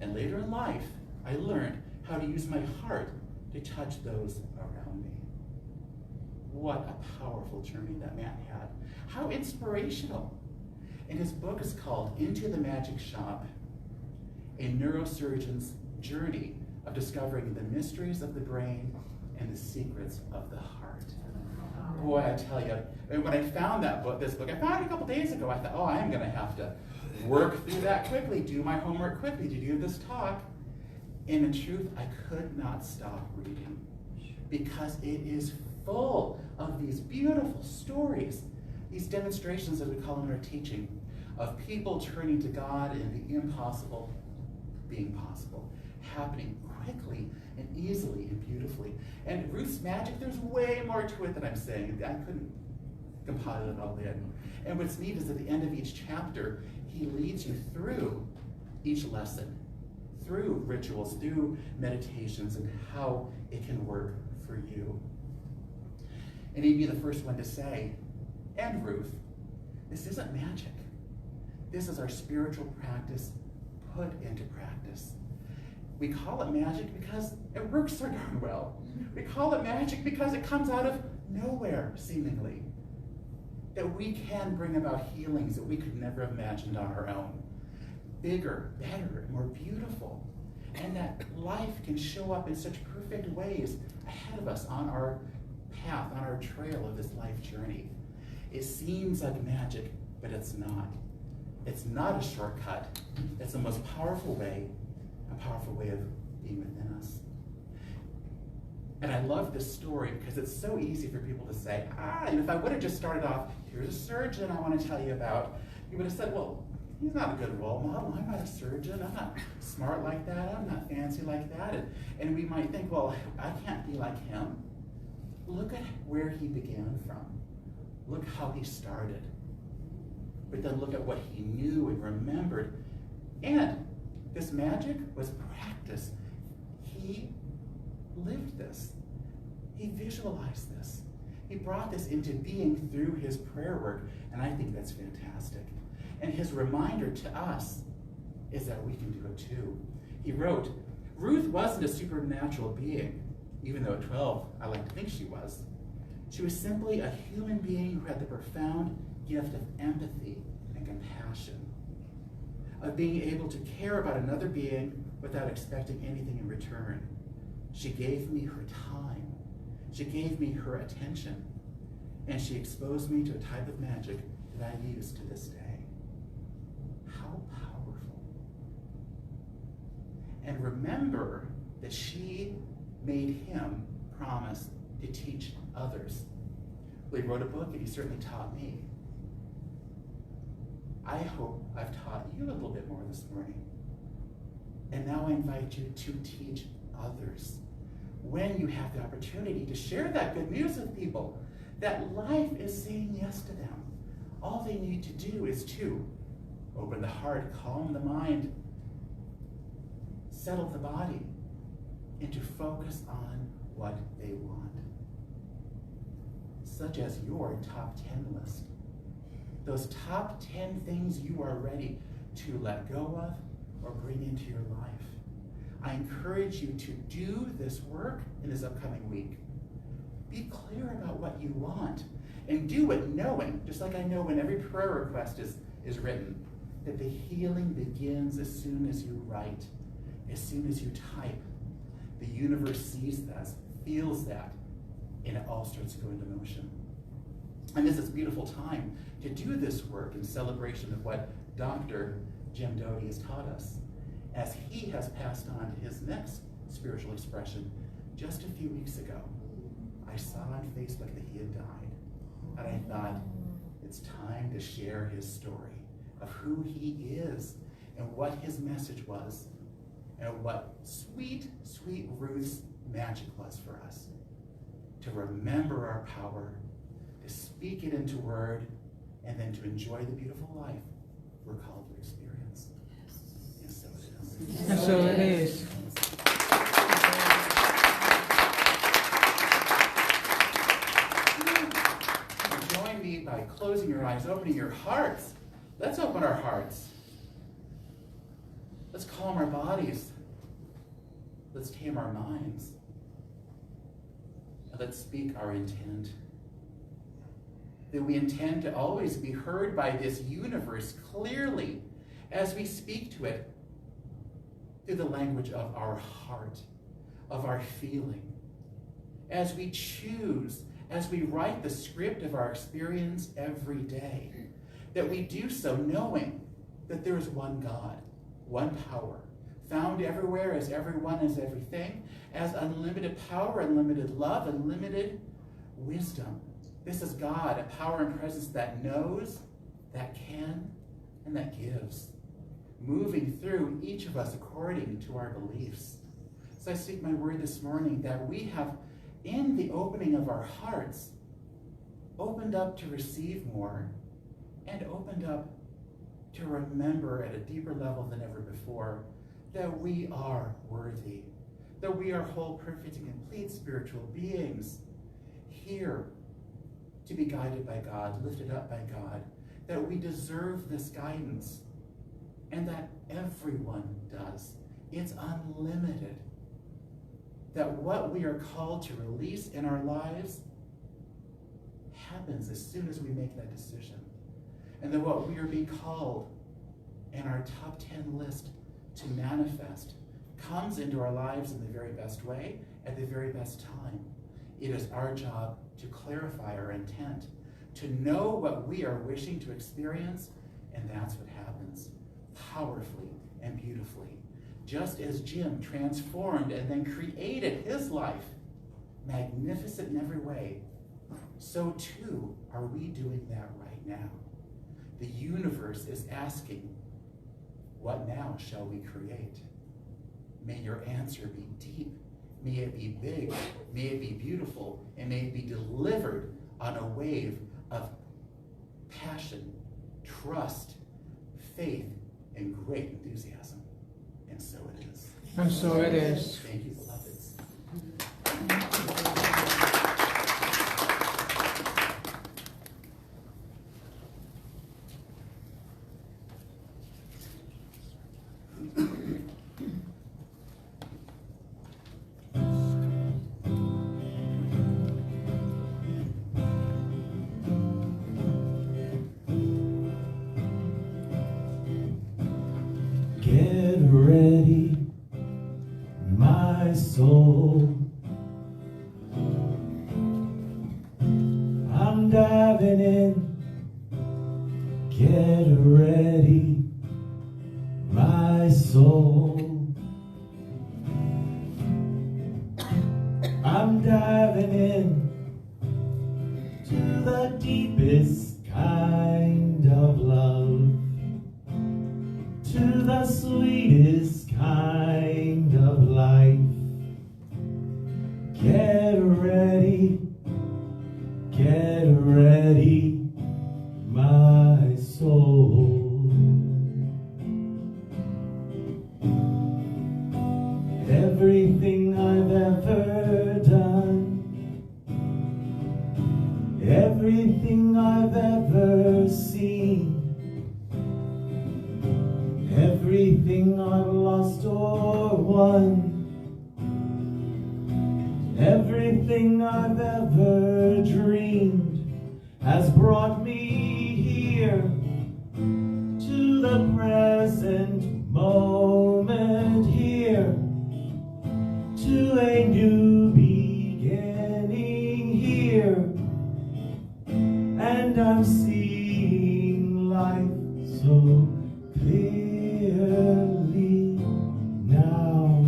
And later in life, I learned how to use my heart to touch those around me. What a powerful journey that man had. How inspirational. And his book is called Into the Magic Shop, a neurosurgeon's journey of discovering the mysteries of the brain and the secrets of the heart. Boy, I tell you, when I found this book, I found it a couple days ago. I thought, oh, I am going to have to work through that quickly, do my homework quickly to do this talk. And in truth, I could not stop reading because it is full of these beautiful stories, these demonstrations, as we call them in our teaching, of people turning to God and the impossible being possible, happening quickly and easily and beautifully. And Ruth's magic, there's way more to it than I'm saying. I couldn't compiled it all in. And what's neat is at the end of each chapter, he leads you through each lesson, through rituals, through meditations, and how it can work for you. And he'd be the first one to say, and Ruth, this isn't magic. This is our spiritual practice put into practice. We call it magic because it works so darn well. We call it magic because it comes out of nowhere, seemingly. That we can bring about healings that we could never have imagined on our own. Bigger, better, more beautiful. And that life can show up in such perfect ways ahead of us on our path, on our trail of this life journey. It seems like magic, but it's not. It's not a shortcut. It's the most powerful way, a powerful way of being within us. And I love this story because it's so easy for people to say, and if I would have just started off, here's a surgeon I want to tell you about, you would have said, well, he's not a good role model. I'm not a surgeon. I'm not smart like that. I'm not fancy like that. And we might think, well, I can't be like him. Look at where he began from. Look how he started. But then look at what he knew and remembered. And this magic was practice. He lived this. He visualized this. He brought this into being through his prayer work, and I think that's fantastic. And his reminder to us is that we can do it too. He wrote, Ruth wasn't a supernatural being, even though at 12, I like to think she was. She was simply a human being who had the profound gift of empathy and compassion, of being able to care about another being without expecting anything in return. She gave me her time. She gave me her attention. And she exposed me to a type of magic that I use to this day. How powerful. And remember that she made him promise to teach others. Well, he wrote a book and he certainly taught me. I hope I've taught you a little bit more this morning. And now I invite you to teach others. When you have the opportunity to share that good news with people, that life is saying yes to them. All they need to do is to open the heart, calm the mind, settle the body, and to focus on what they want. Such as your top 10 list. Those top 10 things you are ready to let go of or bring into your life. I encourage you to do this work in this upcoming week. Be clear about what you want and do it knowing, just like I know when every prayer request is written, that the healing begins as soon as you write, as soon as you type. The universe sees that, feels that, and it all starts to go into motion. And this is a beautiful time to do this work in celebration of what Dr. Jim Doty has taught us, as he has passed on to his next spiritual expression just a few weeks ago. I saw on Facebook that he had died, and I thought, it's time to share his story of who he is and what his message was and what sweet, sweet Ruth's magic was for us. To remember our power, to speak it into word, and then to enjoy the beautiful life we're called to experience. And so it is.
And so it is.
Join me by closing your eyes, opening your hearts. Let's open our hearts. Let's calm our bodies. Let's tame our minds. And let's speak our intent. That we intend to always be heard by this universe clearly as we speak to it through the language of our heart, of our feeling. As we choose, as we write the script of our experience every day, that we do so knowing that there is one God, one power, found everywhere as everyone is everything, as unlimited power, unlimited love, unlimited wisdom. This is God, a power and presence that knows, that can, and that gives, moving through each of us according to our beliefs. So I speak my word this morning that we have, in the opening of our hearts, opened up to receive more, and opened up to remember at a deeper level than ever before that we are worthy, that we are whole, perfect, and complete spiritual beings here to be guided by God, lifted up by God, that we deserve this guidance, and that everyone does. It's unlimited. That what we are called to release in our lives happens as soon as we make that decision. And that what we are being called in our top 10 list to manifest comes into our lives in the very best way, at the very best time. It is our job to clarify our intent, to know what we are wishing to experience, and that's what happens powerfully and beautifully. Just as Jim transformed and then created his life, magnificent in every way, so too are we doing that right now. The universe is asking, what now shall we create? May your answer be deep. May it be big. May it be beautiful. And may it be delivered on a wave of passion, trust, faith, and great enthusiasm. And so it is.
And so it is.
Thank you, beloveds.
Get ready, my soul. I'm diving in. Get ready, my soul. I'm diving in to the deepest kind of love, to the sweetest kind of life. Get ready, my soul. Everything I've ever done, everything I've ever seen, everything I've lost or won, everything I've ever dreamed has brought me here to the present moment, here to a new beginning here. And I'm seeing life so clearly now.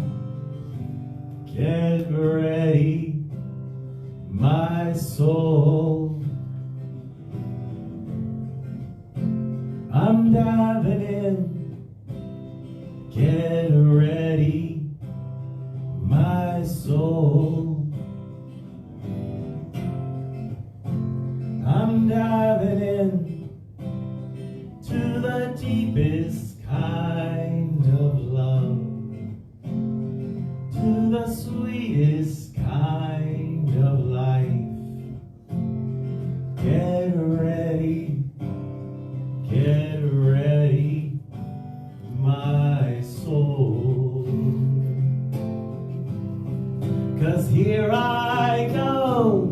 Get ready, my soul. I'm diving in. Get ready, my soul. I'm diving in to the deepest kind of love, to the sweetest kind of life. Get ready, my soul. 'Cause here I go,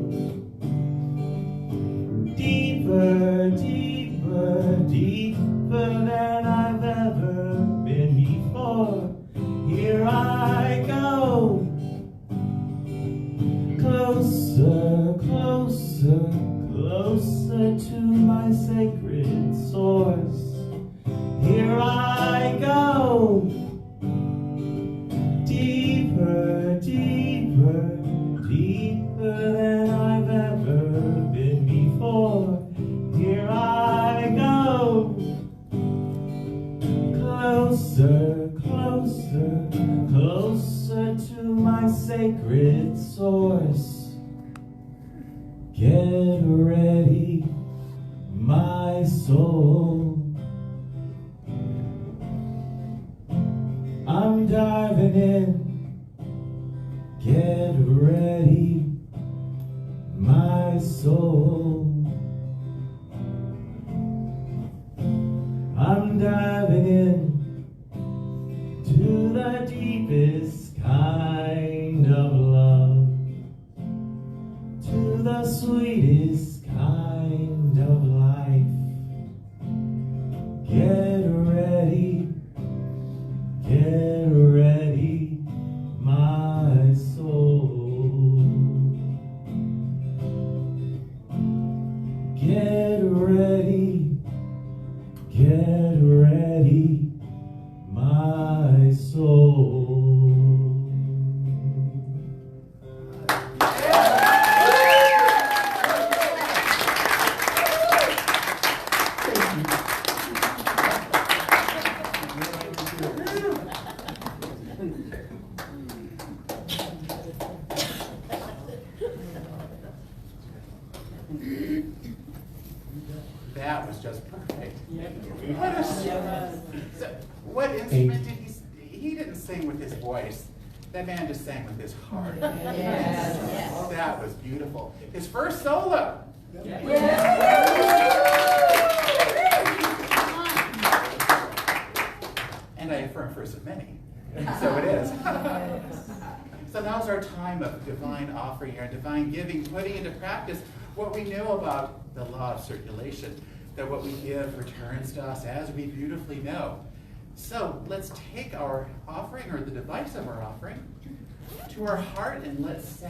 deeper, deeper, deeper than I've ever been before. Here I go, closer, closer, closer to my sacred source. Here I go, deeper, deeper, deeper than I've ever been before. Here I go, closer, closer, closer to my sacred source. Get ready,
soul. I'm diving in, get ready, my soul. I'm diving in to the deepest kind of love, to the sweetest kind of life. Get ready, my soul. Get ready, my soul.
That was just perfect. What instrument did he didn't sing with his voice. That man just sang with his heart.
Yes.
Oh, that was beautiful. His first solo. And I affirm first of many. So it is. So now's our time of divine offering, our divine giving, putting into practice what we know about the law of circulation, that what we give returns to us, as we beautifully know. So let's take our offering, or the device of our offering, to our heart, and let's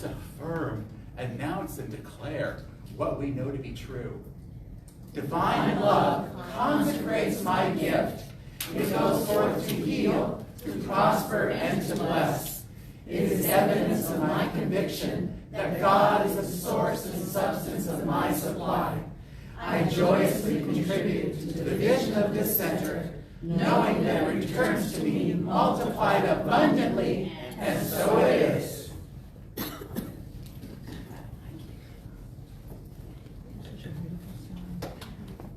affirm, announce, and declare what we know to be true. Divine love consecrates my gift. It goes forth to heal, to prosper, and to bless. It is evidence of my conviction that God is the source and substance of my supply. I joyously contribute to the vision of this center, knowing that it returns to me multiplied abundantly, and so it is.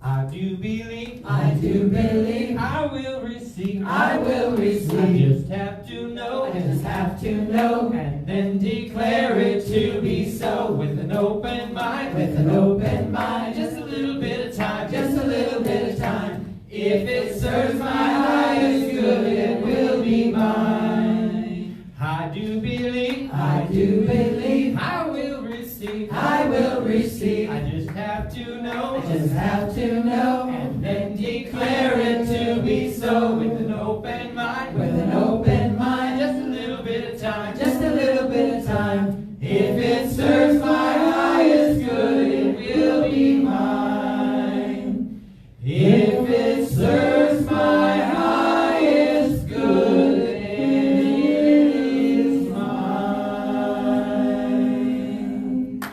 I do believe,
I do believe,
I will receive,
I will receive.
I just have to know,
I just have to know,
and then declare it to be so with an open mind,
with an open mind,
just a little bit of time,
just a little bit of time.
If it serves my highest good, it will be mine. I do believe,
I do believe,
I will receive,
I will receive.
I just have to know,
I just have to know,
and then declare it to be so with an open mind,
with an open mind,
just a little bit of time,
just a little bit of time.
if it serves my highest good, it will be mine. If it serves my highest good, it is mine.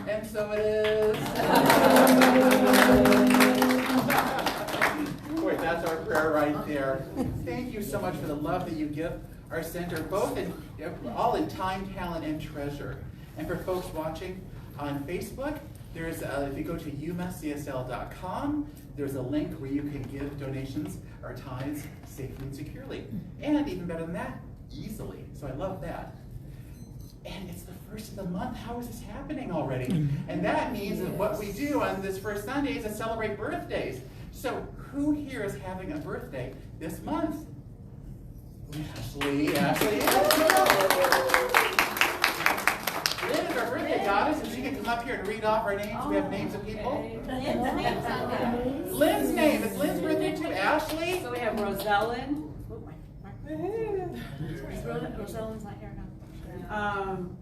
And so it is. Boy, that's our prayer right there. Thank you so much for the love that you give our center, all in time, talent, and treasure. And for folks watching on Facebook, there's if you go to YumaCSL.com, there's a link where you can give donations or tithes safely and securely. And even better than that, easily. So I love that. And it's the first of the month. How is this happening already? And that means that what we do on this first Sunday is to celebrate birthdays. So who here is having a birthday this month? Ashley. Lynn is our birthday goddess, and she can come up here and read off our names. We have names of people. Lynn's name. It's Lynn's birthday too. Ashley.
So we have Rosellen. Rosellen's not here now.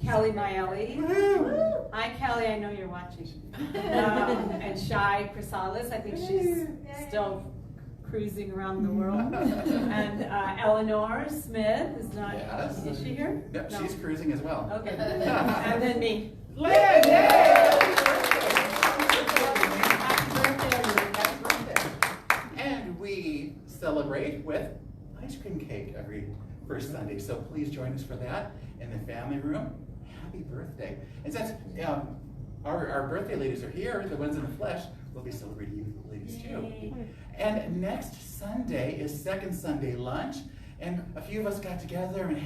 Kelly Maeli.
Woohoo!
Hi Kelly, I know you're watching. And Shai Chrysalis, I think she's still cruising around the world. And Eleanor Smith is not,
Yes.
is she here?
Yep,
No.
she's cruising as well.
Okay. And then me.
Lynn, yay! And we celebrate with ice cream cake every first Sunday, so please join us for that in the family room. Happy birthday. And since our birthday ladies are here, the ones in the flesh, we'll be celebrating you ladies too. And next Sunday is Second Sunday Lunch. And a few of us got together and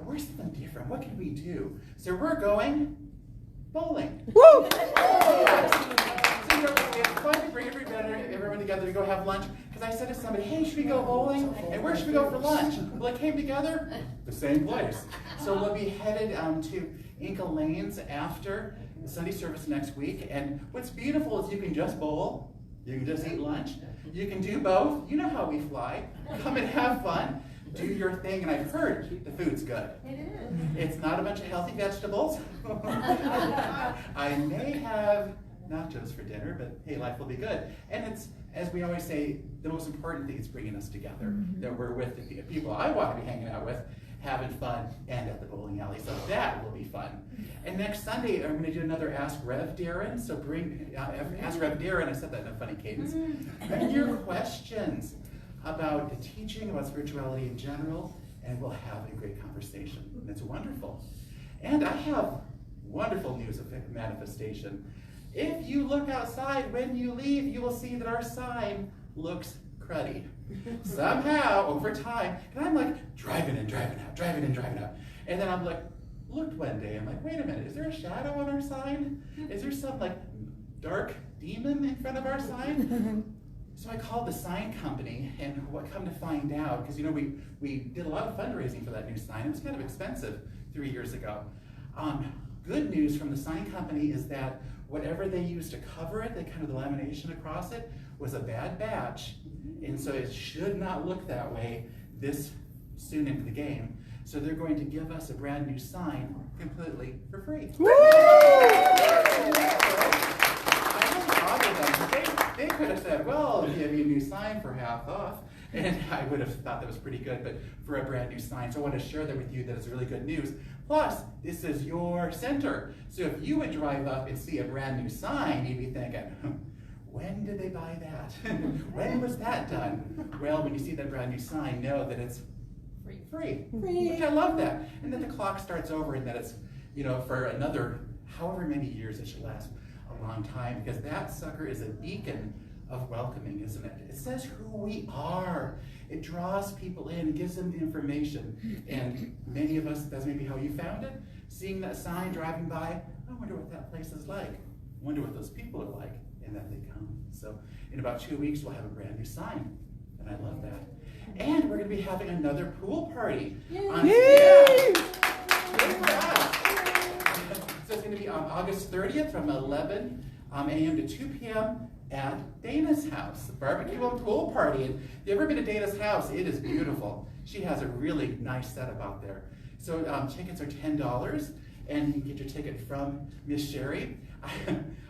we're something different. What can we do? So we're going bowling. Woo! So it's fun to bring everyone together to go have lunch. Because I said to somebody, hey, should we go bowling? And where should we go for lunch? Well, it came together, the same place. So we'll be headed to Inca Lanes after the Sunday service next week. And what's beautiful is you can just bowl, you can just eat lunch, you can do both. You know how we fly. Come and have fun. Do your thing, and I've heard the food's good. It is. It's not a bunch of healthy vegetables. I may have nachos for dinner, but hey, life will be good. And it's, as we always say, the most important thing is bringing us together, that we're with the people I want to be hanging out with, having fun, and at the bowling alley. So that will be fun. And next Sunday, I'm going to do another Ask Rev Darin. So Ask Rev Darin, I said that in a funny cadence. Bring your questions about the teaching, about spirituality in general, and we'll have a great conversation. And it's wonderful. And I have wonderful news of manifestation. If you look outside when you leave, you will see that our sign looks cruddy. Somehow, over time, and I'm like driving in, driving out, driving in, driving out. And then I'm like, looked one day, I'm like, wait a minute, is there a shadow on our sign? Is there some like dark demon in front of our sign? So I called the sign company, and what come to find out, because you know we did a lot of fundraising for that new sign. It was kind of expensive 3 years ago. Good news from the sign company is that whatever they used to cover it, the kind of the lamination across it, was a bad batch, and so it should not look that way this soon into the game. So they're going to give us a brand new sign completely for free. They could have said, well, we'll give you a new sign for half off. And I would have thought that was pretty good, but for a brand new sign. So I want to share that with you, that it's really good news. Plus, this is your center. So if you would drive up and see a brand new sign, you'd be thinking, when did they buy that? When was that done? Well, when you see that brand new sign, know that it's free. Which I love that. And then the clock starts over, and that it's, you know, for another however many years it should last. A long time, because that sucker is a beacon of welcoming, isn't it? It says who we are. It draws people in, gives them the information. And many of us, that's maybe how you found it. Seeing that sign driving by, I wonder what that place is like. I wonder what those people are like. And then they come. So in about 2 weeks, we'll have a brand new sign. And I love that. And we're going to be having another pool party. Yay! So it's going to be on August 30th from 11 a.m. to 2 p.m. at Dana's house, barbecue and pool party. And if you've ever been to Dana's house, it is beautiful. She has a really nice setup out there. So tickets are $10, and you can get your ticket from Miss Sherry.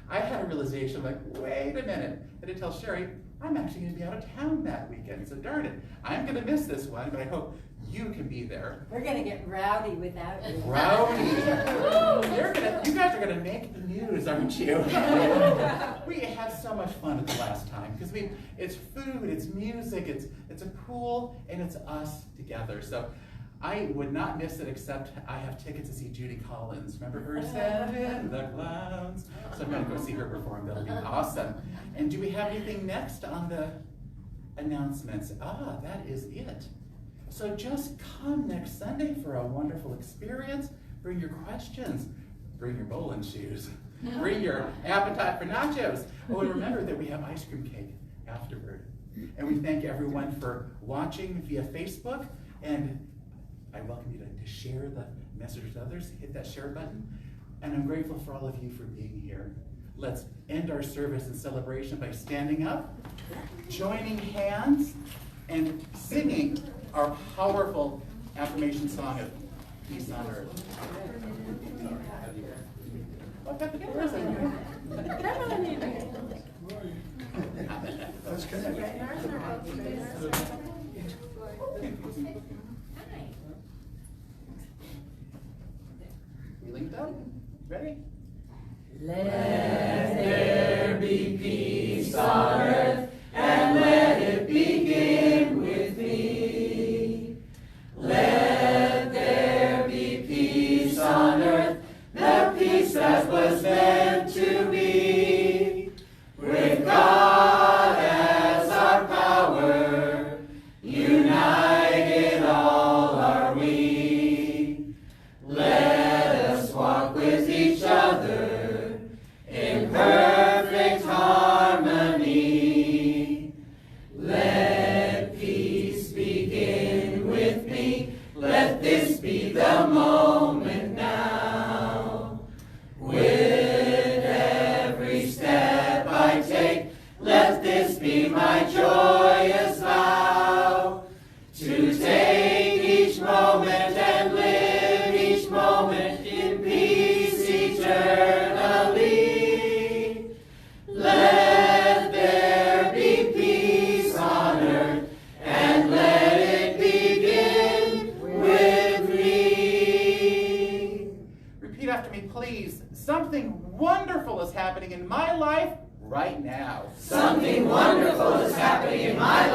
I had a realization, like, wait a minute. I did tell Sherry, I'm actually going to be out of town that weekend, so darn it. I'm going to miss this one, but I hope you can be there.
We're going to get rowdy without you.
Rowdy. You guys are going to make the news, aren't you? We had so much fun at the last time, because it's food, it's music, it's a pool, and it's us together. So I would not miss it, except I have tickets to see Judy Collins. Remember her? Send in the clouds. So I'm going to go see her perform. That'll be awesome. And do we have anything next on the announcements? That is it. So just come next Sunday for a wonderful experience. Bring your questions. Bring your bowling shoes. Bring your appetite for nachos. Oh, and remember that we have ice cream cake afterward. And we thank everyone for watching via Facebook. And I welcome you to share the message with others. Hit that share button. And I'm grateful for all of you for being here. Let's end our service and celebration by standing up, joining hands, and singing our powerful affirmation song of peace on earth. We linked up? Ready?
Let there be peace on earth, and let it begin with me. Let there be peace on earth, the peace that was meant to be. With
please, something wonderful is happening in my life right now.
Something wonderful is happening in my